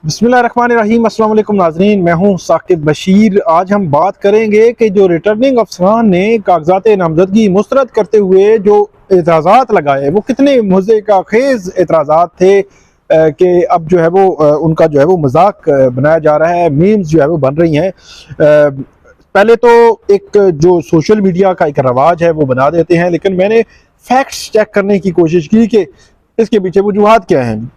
बिस्मिल्लाहिर्रहमानिर्रहीम। अस्सलाम वालेकुम नाज़रीन, मैं हूं साकिब बशीर। आज हम बात करेंगे कि जो रिटर्निंग अफसरान ने कागजात नामजदगी मुस्तरद करते हुए जो एतराज़ात लगाए वो कितने मज़े का खेज़ एतराज़ात थे कि अब जो है वो उनका जो है वो मजाक बनाया जा रहा है, मीम्स जो है वो बन रही हैं। पहले तो एक जो सोशल मीडिया का एक रवाज है वो बना देते हैं, लेकिन मैंने फैक्ट्स चेक करने की कोशिश की कि इसके पीछे वजूहात क्या हैं।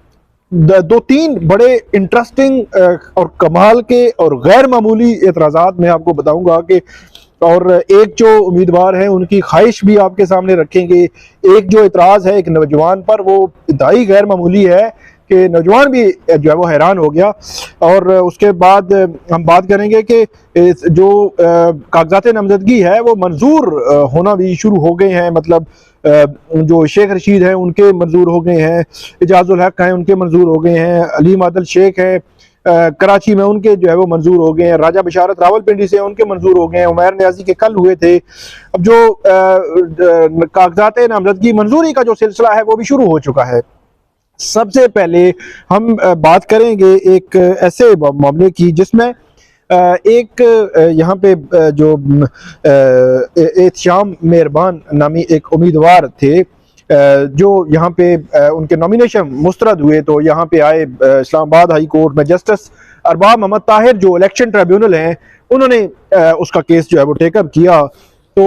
दो तीन बड़े इंटरेस्टिंग और कमाल के और गैर मामूली एतराज़ात मैं आपको बताऊंगा कि, और एक जो उम्मीदवार हैं उनकी ख्वाहिश भी आपके सामने रखेंगे। एक जो एतराज़ है एक नौजवान पर, वो इंतहाई गैर मामूली है कि नौजवान भी जो है वो हैरान हो गया। और उसके बाद हम बात करेंगे कि जो कागजात नामजदगी है वो मंजूर होना भी शुरू हो गए हैं। मतलब जो शेख रशीद हैं उनके मंजूर हो गए हैं, एजाजुल हक हैं उनके मंजूर हो गए हैं, अलीम आदल शेख हैं कराची में उनके जो है वो मंजूर हो गए हैं, राजा बशारत रावलपिंडी से उनके मंजूर हो गए हैं, उमैर नियाजी के कल हुए थे। अब जो कागजात नामजदगी मंजूरी का जो सिलसिला है वो भी शुरू हो चुका है। सबसे पहले हम बात करेंगे एक ऐसे मामले की जिसमें एक यहाँ पे जो एहतशाम मेहरबान नामी एक उम्मीदवार थे, जो यहाँ पे उनके नॉमिनेशन मुस्तरद हुए तो यहाँ पे आए इस्लामाबाद हाई कोर्ट में। जस्टिस अरबाब मोहम्मद ताहिर जो इलेक्शन ट्रिब्यूनल हैं उन्होंने उसका केस जो है वो टेकअप किया। तो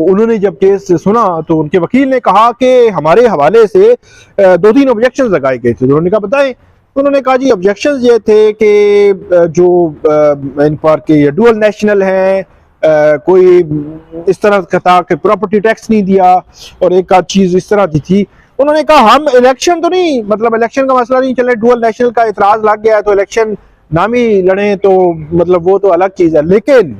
उन्होंने जब केस सुना तो उनके वकील ने कहा कि हमारे हवाले से दो तीन ऑब्जेक्शन लगाए गए थे। तो उन्होंने कहा बताएं। तो उन्होंने कहा जी ऑब्जेक्शन ये थे कि जो इन पर के डुअल नेशनल हैं, कोई इस तरह का था कि प्रॉपर्टी टैक्स नहीं दिया, और एक आध चीज इस तरह की थी। उन्होंने कहा हम इलेक्शन तो नहीं, मतलब इलेक्शन का मसला नहीं, चले डुअल नेशनल का इतराज लग गया तो इलेक्शन नाम ही लड़े तो मतलब वो तो अलग चीज है। लेकिन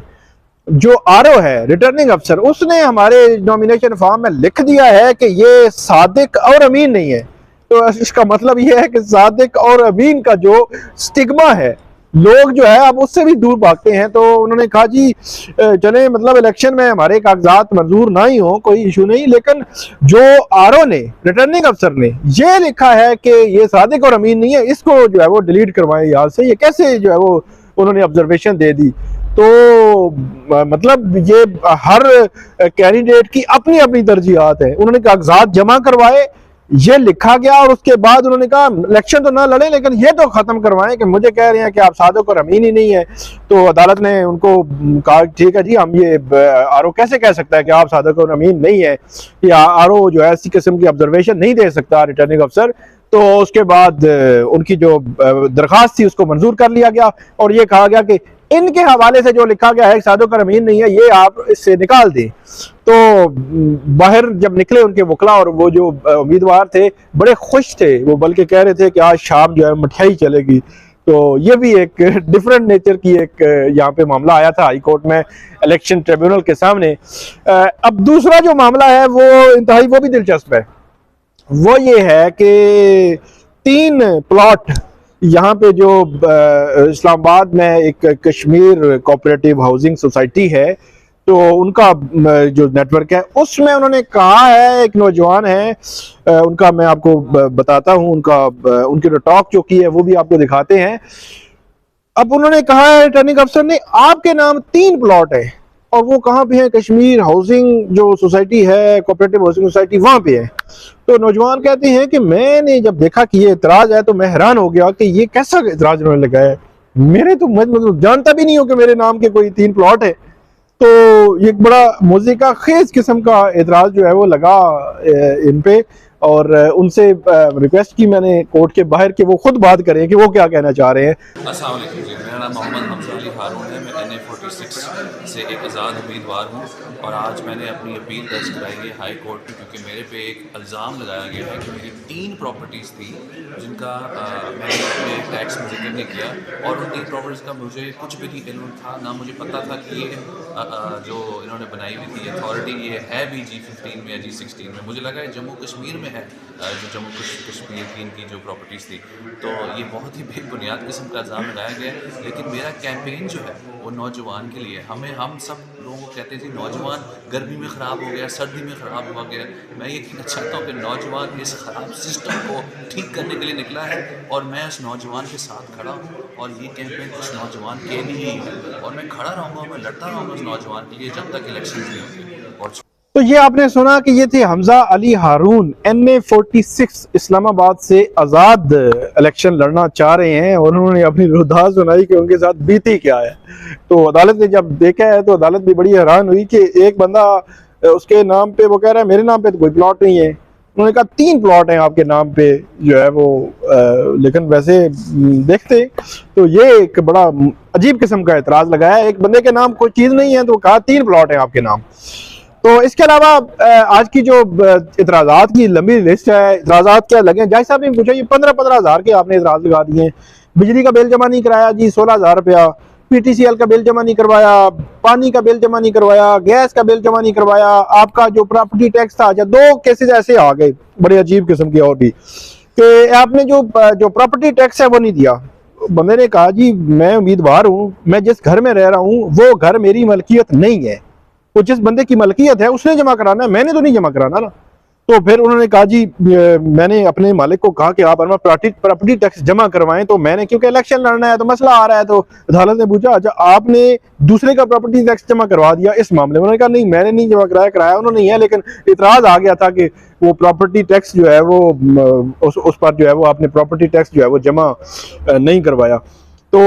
जो आरओ है रिटर्निंग अफसर, उसने हमारे नॉमिनेशन फॉर्म में लिख दिया है कि ये सादिक और अमीन नहीं है। तो इसका मतलब ये है कि सादिक और अमीन का जो स्टिग्मा है लोग जो है अब उससे भी दूर भागते हैं। तो उन्होंने कहा जी चले मतलब इलेक्शन में हमारे कागजात मंजूर ना ही हो कोई इशू नहीं, लेकिन जो आरओ ने रिटर्निंग अफसर ने ये लिखा है कि ये सादिक और अमीन नहीं है, इसको जो है वो डिलीट करवाएं याद से। ये कैसे जो है वो उन्होंने ऑब्जर्वेशन दे दी। तो मतलब ये हर कैंडिडेट की अपनी अपनी तरजीहात है। उन्होंने कागजात जमा करवाए, ये लिखा गया, और उसके बाद उन्होंने कहा इलेक्शन तो ना लड़े लेकिन ये तो खत्म करवाएं कि मुझे कह रहे हैं कि आप सादिक और अमीन ही नहीं है। तो अदालत ने उनको कहा ठीक है जी, हम ये आरओ कैसे कह सकता है कि आप सादिक और अमीन नहीं है, या आरओ जो है ऐसी किस्म की ऑब्जर्वेशन नहीं दे सकता रिटर्निंग अफसर। तो उसके बाद उनकी जो दरखास्त थी उसको मंजूर कर लिया गया, और ये कहा गया कि इनके हवाले से जो लिखा गया है सादिक और अमीन नहीं है, ये आप इससे निकाल दें। तो बाहर जब निकले उनके वकला और वो जो उम्मीदवार थे बड़े खुश थे, वो बल्कि कह रहे थे कि आज शाम जो है मिठाई चलेगी। तो ये भी एक डिफरेंट नेचर की एक यहाँ पे मामला आया था हाई कोर्ट में इलेक्शन ट्रिब्यूनल के सामने। अब दूसरा जो मामला है वो इंतहाई वो भी दिलचस्प है। वो ये है कि तीन प्लॉट यहाँ पे जो इस्लामाबाद में एक कश्मीर कोऑपरेटिव हाउसिंग सोसाइटी है, तो उनका जो नेटवर्क है उसमें उन्होंने कहा है, एक नौजवान है उनका मैं आपको बताता हूँ, उनकी जो टॉक जो की है वो भी आपको दिखाते हैं। अब उन्होंने कहा है रिटर्निंग अफसर ने आपके नाम तीन प्लॉट है, और वो कहाँ पे है, कश्मीर हाउसिंग जो सोसाइटी है कोऑपरेटिव हाउसिंग सोसाइटी वहां पे है। तो नौजवान कहते हैं कि मैंने जब देखा कि ये इतराज है तो मैं हैरान हो गया कि ये कैसा इतराज उन्होंने लगाया है। मेरे तो मतलब जानता भी नहीं हो कि मेरे नाम के कोई तीन प्लॉट है। तो ये एक बड़ा मौजे का खेज किस्म का एतराज जो है वो लगा इन पे, और उनसे रिक्वेस्ट की मैंने कोर्ट के बाहर कि वो खुद बात करें कि वो क्या कहना चाह रहे हैं। अस्सलाम वालेकुम जी, मेरा नाम मोहम्मद हमजा अली हारून है। मैं NA46 से एक आज़ाद उम्मीदवार हूँ, और आज मैंने अपनी अपील दर्ज कराई है हाई कोर्ट में, क्योंकि मेरे पे एक इल्ज़ाम लगाया गया है कि मेरी 3 प्रॉपर्टीज़ थी जिनका मैंने अपने टैक्स में जिक्र नहीं किया, और उन 3 प्रॉपर्टीज़ का मुझे कुछ भी नहीं इल्म था, ना मुझे पता था कि ये जो इन्होंने बनाई हुई थी अथॉरिटी ये है भी G15 में या G16 में। मुझे लगा जम्मू कश्मीर में है, जो जम्मू कश्मीर की इनकी जो प्रॉपर्टीज़ थी। तो ये बहुत ही बेबुनियाद किस्म का इल्ज़ाम लगाया गया है। लेकिन मेरा कैंपेन जो है वो नौजवान के लिए, हम सब लोगों को कहते थे नौजवान गर्मी में ख़राब हो गया, सर्दी में ख़राब हो गया। मैं ये कहना चाहता हूँ कि नौजवान इस ख़राब सिस्टम को ठीक करने के लिए निकला है और मैं उस नौजवान के साथ खड़ा हूँ और ये कैंपेन उस नौजवान के लिए ही है और मैं खड़ा रहूँगा, मैं लड़ता रहूँगा उस नौजवान के लिए जब तक इलेक्शन नहीं होंगे। और तो ये आपने सुना कि ये थे हमजा अली हारून, NA46 इस्लामाबाद से आज़ाद इलेक्शन लड़ना चाह रहे हैं और उन्होंने अपनी रुदास सुनाई कि उनके साथ बीती क्या है। तो अदालत ने जब देखा है तो अदालत भी बड़ी हैरान हुई कि एक बंदा उसके नाम पे वो कह रहा है मेरे नाम पे तो कोई प्लॉट नहीं है। उन्होंने कहा 3 प्लॉट हैं आपके नाम पे जो है वो लेकिन वैसे देखते तो ये एक बड़ा अजीब किस्म का एतराज़ लगाया। एक बंदे के नाम कोई चीज़ नहीं है तो कहा 3 प्लॉट हैं आपके नाम। तो इसके अलावा आज की जो इतराज़ात की लंबी लिस्ट है, इतराज़ात क्या लगे, जज साहब ने पूछा ये 15-15 हज़ार के आपने इतराज़ लगा दिए। बिजली का बिल जमा नहीं कराया जी 16,000 रुपया, PTCL का बिल जमा नहीं करवाया, पानी का बिल जमा नहीं करवाया, गैस का बिल जमा नहीं करवाया, आपका जो प्रॉपर्टी टैक्स था, 2 केसेस ऐसे आ गए बड़े अजीब किस्म के और भी कि आपने जो प्रॉपर्टी टैक्स है वो नहीं दिया। बंदे ने कहा जी मैं उम्मीदवार हूँ, मैं जिस घर में रह रहा हूँ वो घर मेरी मलकियत नहीं है, वो जिस बंदे की मलकियत है उसने जमा कराना है, मैंने तो नहीं जमा कराना ना। तो फिर उन्होंने कहा जी मैंने अपने मालिक को कहा कि आप प्रॉपर्टी टैक्स जमा करवाएं, तो मैंने क्योंकि इलेक्शन लड़ना है तो मसला आ रहा है, तो अदालत ने पूछा अच्छा आपने दूसरे का प्रॉपर्टी टैक्स जमा करवा दिया इस मामले में। उन्होंने कहा नहीं मैंने नहीं जमा कराया उन्होंने नहीं है, लेकिन इतराज आ गया था कि वो प्रॉपर्टी टैक्स जो है वो उस पर जो है वो आपने प्रॉपर्टी टैक्स जो है वो जमा नहीं करवाया। तो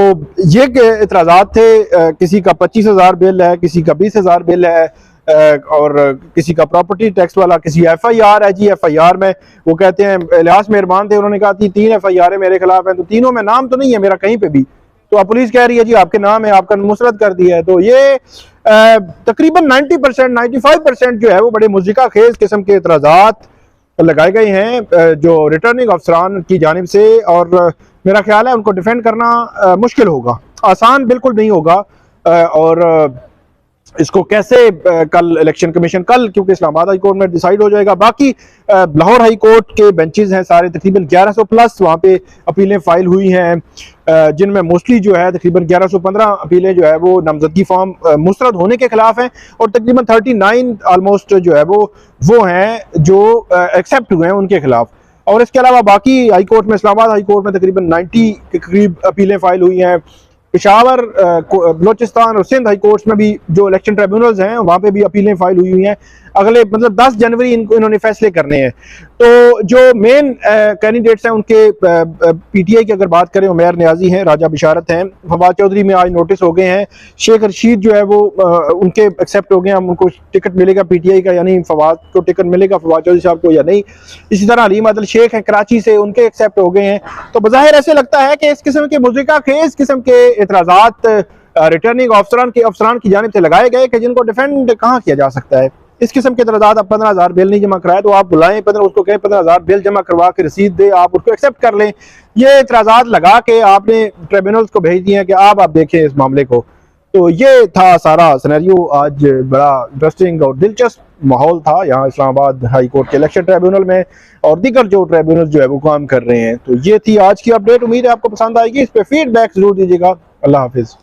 ये इतराज़ात थे, किसी का 25,000 बिल है, किसी का 20,000 बिल है और किसी का प्रॉपर्टी टैक्स वाला, किसी FIR है जी। FIR में वो कहते हैं इलियास मेहरबान थे, उन्होंने कहा 3 FIR है मेरे खिलाफ है, तो तीनों में नाम तो नहीं है मेरा कहीं पे भी, तो अब पुलिस कह रही है जी आपके नाम है, आपका मुस्तरद कर दिया है। तो ये तकरीबन 90% 95% जो है वो बड़े मुज़िका खेज किस्म के इतराज़ात लगाए गए हैं जो रिटर्निंग अफसरान की जानिब से, और मेरा ख्याल है उनको डिफेंड करना मुश्किल होगा, आसान बिल्कुल नहीं होगा। और इसको कैसे कल इलेक्शन कमीशन कल क्योंकि इस्लामाबाद हाई कोर्ट में डिसाइड हो जाएगा। बाकी लाहौर हाई कोर्ट के बेंचेस हैं सारे, तकरीबन 1100 प्लस वहाँ पे अपीलें फाइल हुई हैं, जिनमें मोस्टली जो है तकरीबन 1115 अपीलें जो है वो नामजदगी फॉर्म मुस्तरद होने के खिलाफ हैं और तकरीबन 39 ऑलमोस्ट जो है वो हैं जो एक्सेप्ट हुए हैं उनके खिलाफ। और इसके अलावा बाकी हाई कोर्ट में इस्लामाबाद हाई कोर्ट में तकरीबन 90 के करीब अपीलें फाइल हुई हैं। पेशावर, बलोचिस्तान और सिंध हाई कोर्ट्स में भी जो इलेक्शन ट्रिब्यूनल्स हैं वहाँ पे भी अपीलें फाइल हुई हैं। अगले मतलब 10 जनवरी इन्होंने फैसले करने हैं। तो जो मेन कैंडिडेट्स हैं उनके PTI की अगर बात करें, उमैर नियाजी हैं, राजा बिशारत हैं, फवाद चौधरी में आज नोटिस हो गए हैं, शेख रशीद जो है वो उनके एक्सेप्ट हो गए हैं, उनको टिकट मिलेगा PTI का, यानी फवाद को टिकट मिलेगा फवाद चौधरी साहब को या नहीं। इसी तरह अलीम आदिल शेख हैं कराची से, उनके एक्सेप्ट हो गए हैं। तो बज़ाहिर ऐसे लगता है कि इस किस्म के मुज़िका खेज किस्म के इतराज़ात रिटर्निंग अफसरान की जानिब से लगाए गए कि जिनको डिफेंड कहाँ किया जा सकता है। इस किस्म के इतराज़ात, आप 15,000 बिल नहीं जमा कराए तो आप बुलाएं, उसको कहें 15,000 बिल जमा करवा के रसीद दे, आप उसको एक्सेप्ट कर लें। ये इतराज़ात लगा के आपने ट्रिब्यूनल्स को भेज दिए हैं कि आप देखें इस मामले को। तो ये था सारा सिनेरियो। आज बड़ा इंटरेस्टिंग और दिलचस्प माहौल था यहाँ इस्लामाबाद हाई कोर्ट के इलेक्शन ट्रिब्यूनल में और दीगर जो ट्रिब्यूनल जो है वो काम कर रहे हैं। तो ये थी आज की अपडेट, उम्मीद है आपको पसंद आएगी। इस पर फीडबैक जरूर दीजिएगा। अल्लाह हाफिज़।